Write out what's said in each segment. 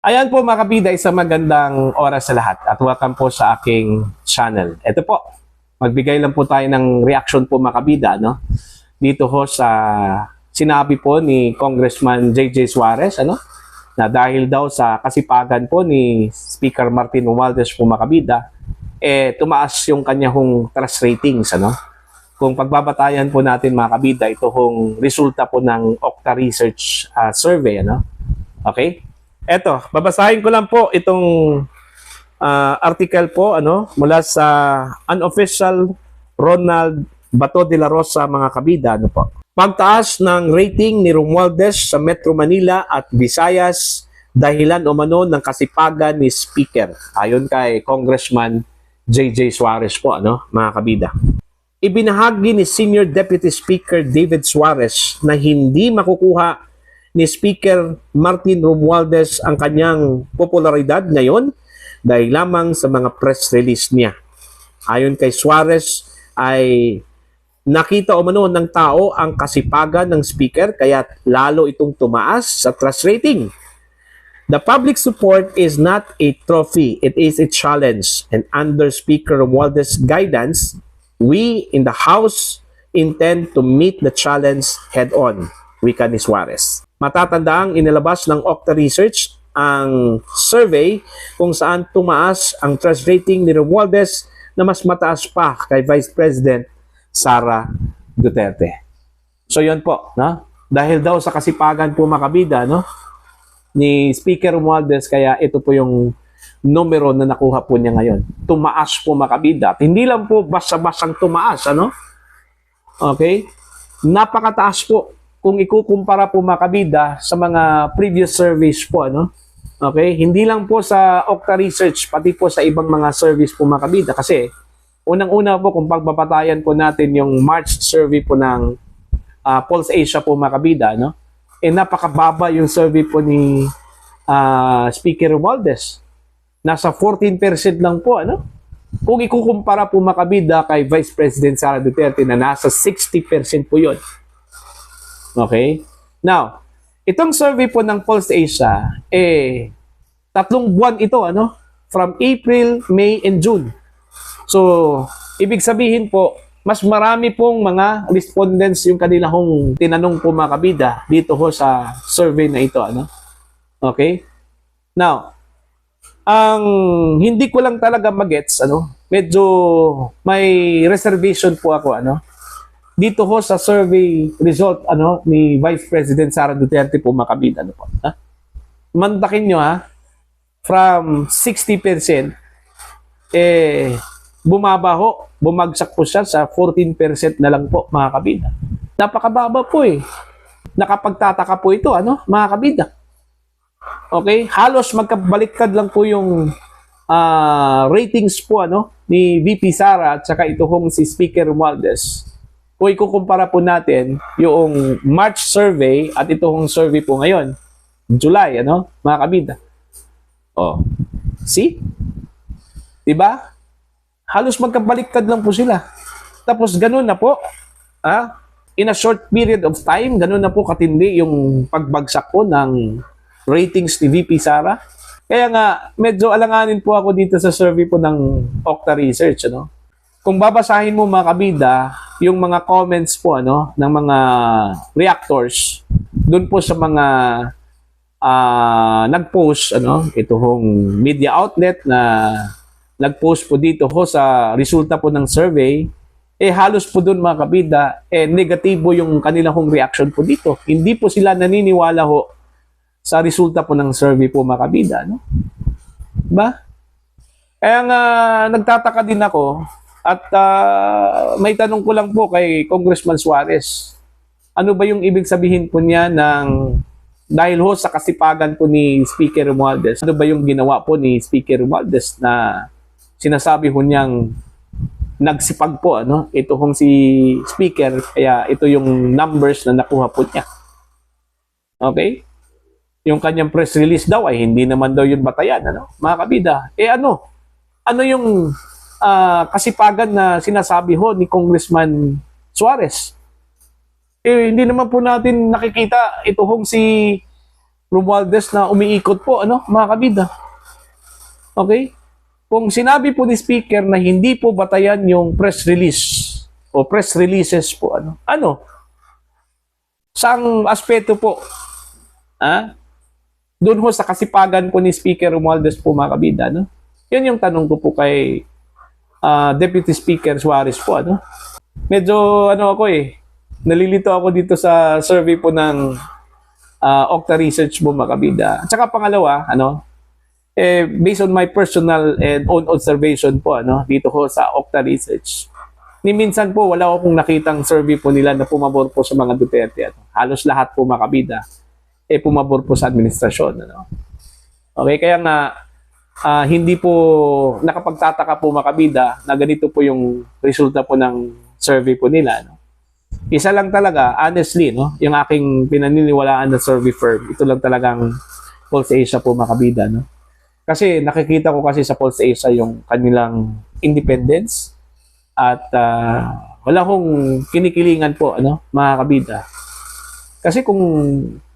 Ayan po mga kabida, isang magandang oras sa lahat at welcome po sa aking channel. Ito po, magbigay lang po tayo ng reaction po mga kabida, no? Dito ho sa sinabi po ni Congressman J.J. Suarez, ano? Na dahil daw sa kasipagan po ni Speaker Martin Romualdez po mga kabida, tumaas yung kanyang trust ratings, ano? Kung pagbabatayan po natin mga kabida, ito hong resulta po ng Okta Research survey, ano? Okay? Eto, babasahin ko lang po itong article po mula sa unofficial Ronald Bato de la Rosa mga kabida po. Pagtaas ng rating ni Romualdez sa Metro Manila at Visayas dahilan umano ng kasipagan ni Speaker. Ayon kay Congressman J.J. Suarez po mga kabida. Ibinahagi ni Senior Deputy Speaker David Suarez na hindi makukuha ni Speaker Martin Romualdez ang kanyang popularidad ngayon dahil lamang sa mga press release niya. Ayon kay Suarez ay nakita umano ng tao ang kasipagan ng speaker kaya lalo itong tumaas sa trust rating. The public support is not a trophy, it is a challenge, and under Speaker Romualdez's guidance, we in the House intend to meet the challenge head-on, wika ni Suarez. Matatandaang inilabas ng Okta Research ang survey kung saan tumaas ang trust rating ni Romualdez na mas mataas pa kay Vice President Sara Duterte. So yun po, no? Dahil daw sa kasipagan po makabida ni Speaker Romualdez, kaya ito po yung numero na nakuha po niya ngayon. Tumaas po makabida. At hindi lang po basta-bastang tumaas, Okay? Napakataas po kung ikukumpara po mga kabida sa mga previous surveys po, Okay? Hindi lang po sa Okta Research, pati po sa ibang mga surveys po mga kabida. Kasi, unang-una po, kung pagbabatayan po natin yung March survey po ng Pulse Asia po mga kabida, napakababa yung survey po ni Speaker Romualdez. Nasa 14% lang po, Kung ikukumpara po mga kabida kay Vice President Sara Duterte na nasa 60% po yun. Okay? Now, itong survey po ng Pulse Asia, 3 buwan ito, From April, May, and June. So, ibig sabihin po, mas marami pong mga respondents yung kanilang tinanong po mga kabida dito ho sa survey na ito, Okay? Now, ang hindi ko lang talaga magets, medyo may reservation po ako, dito ho sa survey result ni Vice President Sara Duterte po makabida po. Mandakin nyo from 60% bumagsak po siya sa 14% na lang po mga kabida. Napakababa po Nakapagtataka po ito mga kabida. Okay? Halos magkabaliktad lang po yung ratings po ni VP Sara at saka ito si Speaker Romualdez. Kung ikukumpara po natin yung March survey at itong survey po ngayon, July, mga kabida. See? Diba? Halos magkabaliktad lang po sila. Tapos ganun na po, in a short period of time, ganun na po katindi yung pagbagsak po ng ratings ni VP Sara. Kaya nga, medyo alanganin po ako dito sa survey po ng Okta Research, Kung babasahin mo mga kabida, yung mga comments po ng mga reactors doon po sa mga nag-post ito media outlet na nag-post po dito sa resulta po ng survey, halos po doon mga kabida, negatibo yung kanilang reaction po dito. Hindi po sila naniniwala sa resulta po ng survey po mga kabida, Diba? Kaya nga nagtataka din ako at may tanong ko lang po kay Congressman Suarez. Ano ba yung ibig sabihin po niya dahil sa kasipagan po ni Speaker Romualdez? Ano ba yung ginawa po ni Speaker Romualdez na sinasabi niyang nagsipag po ito si Speaker, kaya ito yung numbers na nakuha po niya. Okay? Yung kanyang press release daw ay hindi naman daw yun batayan, mga kabida. Ano yung kasipagan na sinasabi ni Congressman Suarez? Hindi naman po natin nakikita ito si Romualdez na umiikot po, ano, mga kabida. Okay? Kung sinabi po ni Speaker na hindi po batayan yung press release o press releases po, ano? Saang aspeto po? Doon ho sa kasipagan po ni Speaker Romualdez po, mga kabida, no? Yun yung tanong ko po kay Deputy Speaker Suarez po, ano? Medyo, nalilito ako dito sa survey po ng Okta Research po, mga kabida. At saka pangalawa, based on my personal and own observation po, dito ho sa Okta Research, ni minsan po wala akong nakitang survey po nila na pumabor po sa mga Duterte. Halos lahat po, mga kabida, pumabor po sa administrasyon. Okay, kaya nga hindi po nakapagtataka po, mga kabida, na ganito po yung resulta po ng survey po nila. Isa lang talaga, honestly, yung aking pinaniniwalaan na survey firm, ito lang talagang Pulse Asia po, mga kabida. Kasi nakikita ko kasi sa Pulse Asia yung kanilang independence at wala kong kinikilingan po, mga kabida. Kasi kung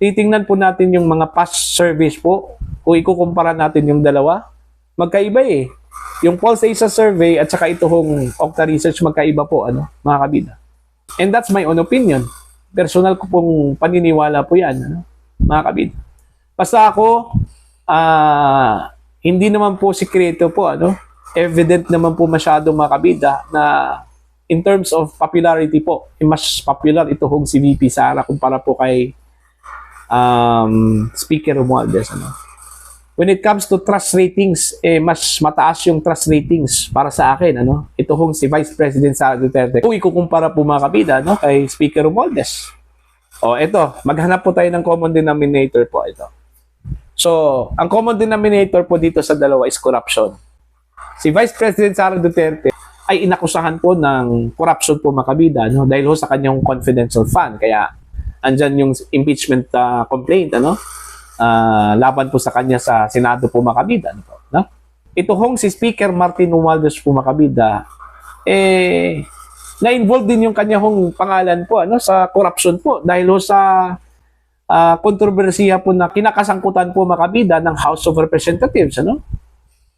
titingnan po natin yung mga past surveys po, kung ikukumpara natin yung dalawa, magkaiba eh. Yung Pulse Asia survey at saka itong Okta Research, magkaiba po, mga kabida. And that's my own opinion. Personal ko pong paniniwala po yan, mga kabida. Basta ako, hindi naman po sikreto po, evident naman po masyado, mga kabida, na in terms of popularity po, mas popular ito hong si VP Sara kumpara po kay Speaker Romualdez. When it comes to trust ratings, mas mataas yung trust ratings para sa akin. Ito hong si Vice President Sara Duterte. Kung ikukumpara po, mga kabida, kay Speaker Romualdez. O, ito, maghanap po tayo ng common denominator po ito. So, ang common denominator po dito sa dalawa is corruption. Si Vice President Sara Duterte ay inakusahan po ng corruption po, mga kabida, dahil ho sa kanyang confidential fund. Kaya, andyan yung impeachment complaint, laban po sa kanya sa Senado po, mga kabida. Ito hong si Speaker Martin Romualdez po, mga kabida, na-involved din yung kanyang pangalan po, sa corruption po, dahil ho sa kontrobersiya po na kinakasangkutan po, mga kabida, ng House of Representatives.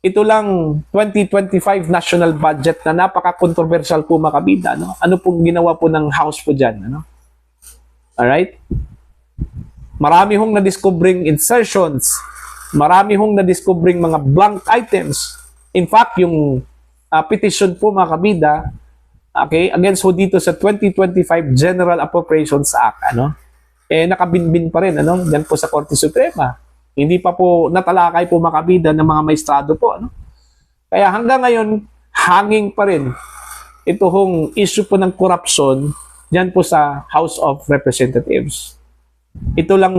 Ito lang 2025 national budget na napaka-controversial po, mga kabida. Ano pong ginawa po ng House po dyan? Alright? Marami hong na-discovering insertions, marami hong na-discovering mga blank items. In fact, yung petition po, mga kabida, against ho dito sa 2025 General Appropriations Act, nakabinbin pa rin, dyan po sa Korte Suprema. Hindi pa po natalakay po, mga kabida, ng mga maestrado po, Kaya hanggang ngayon, hanging pa rin ito hong issue po ng corruption dyan po sa House of Representatives. Ito lang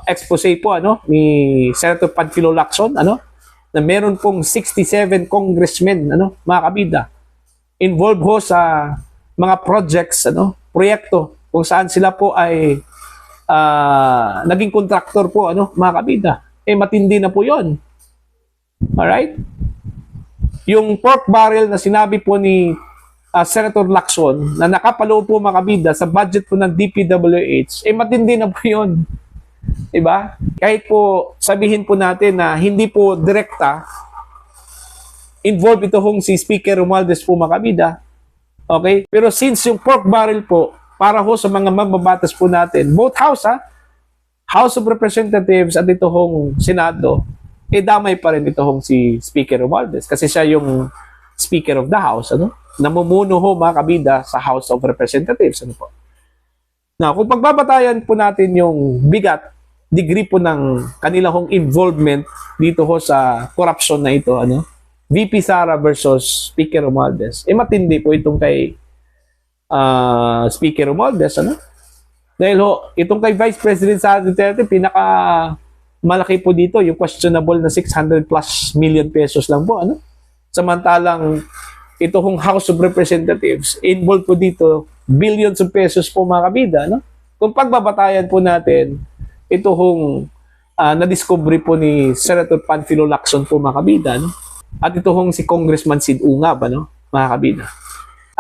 expose po, ni Senator Panfilo Lacson, na meron pong 67 congressmen, mga kabida, involved ho sa mga projects, proyekto, kung saan sila po ay naging contractor po, mga kabida. Matindi na po yon. Alright? Yung pork barrel na sinabi po ni Senator Lacson na nakapaloob po, mga kabida, sa budget po ng DPWH, matindi na po yun. Diba? Kahit po sabihin po natin na hindi po direkta involved ito hong si Speaker Romualdez po, mga kabida. Okay? Pero since yung pork barrel po, para ho sa mga mambabatas po natin, both House, House of Representatives at ito hong Senado, damay pa rin ito hong si Speaker Romualdez kasi siya yung Speaker of the House, namumuno ho, mga kabida, sa House of Representatives. Po? Now, kung pagbabatayan po natin yung bigat, degree po ng kanila hong involvement dito ho sa corruption na ito, VP Sara versus Speaker Romualdez, matindi po itong kay Speaker Romualdez, Dahil ho, itong kay Vice President Sara Duterte, pinaka malaki po dito, yung questionable na 600 plus million pesos lang po, Samantalang ito hong House of Representatives, involved po dito, billions of pesos po, mga kabida, Kung pagbabatayan po natin, ito hong na-discovery po ni Senator Panfilo Lacson po, mga kabida, At ito hong si Congressman Sid Ungab, mga kabida.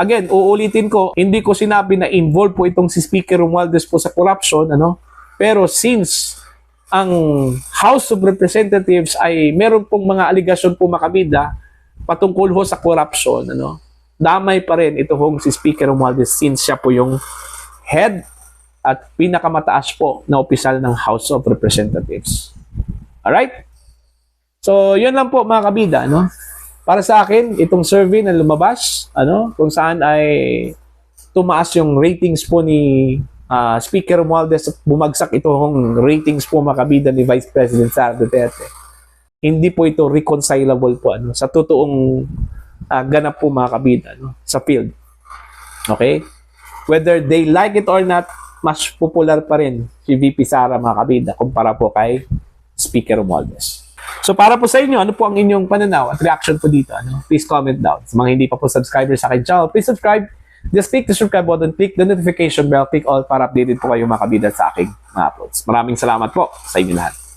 Again, uulitin ko, hindi ko sinabi na involved po itong si Speaker Romualdez po sa corruption, Pero since ang House of Representatives ay meron pong mga aligasyon po makabida patungkol ho sa corruption, ano, damay pa rin ito hong si Speaker Romualdez since siya po yung head at pinakamataas po na opisyal ng House of Representatives. Alright? So, yun lang po mga kabida, no? Para sa akin, itong survey na lumabas, ano, kung saan ay tumaas yung ratings po ni Speaker Romualdez at bumagsak itong ratings po mga kabida ni Vice President Sara Duterte. Hindi po ito reconcilable po ano, sa totoong ganap po mga kabida no, sa field. Okay? Whether they like it or not, mas popular pa rin si VP Sara mga kabida kumpara po kay Speaker Romualdez. So para po sa inyo, ano po ang inyong pananaw at reaction po dito? Ano? Please comment down. Sa mga hindi pa po subscribers sa akin channel, please subscribe. Just click the subscribe button, click the notification bell, click all para updated po kayo mga kabida sa aking mga uploads. Maraming salamat po sa inyo lahat.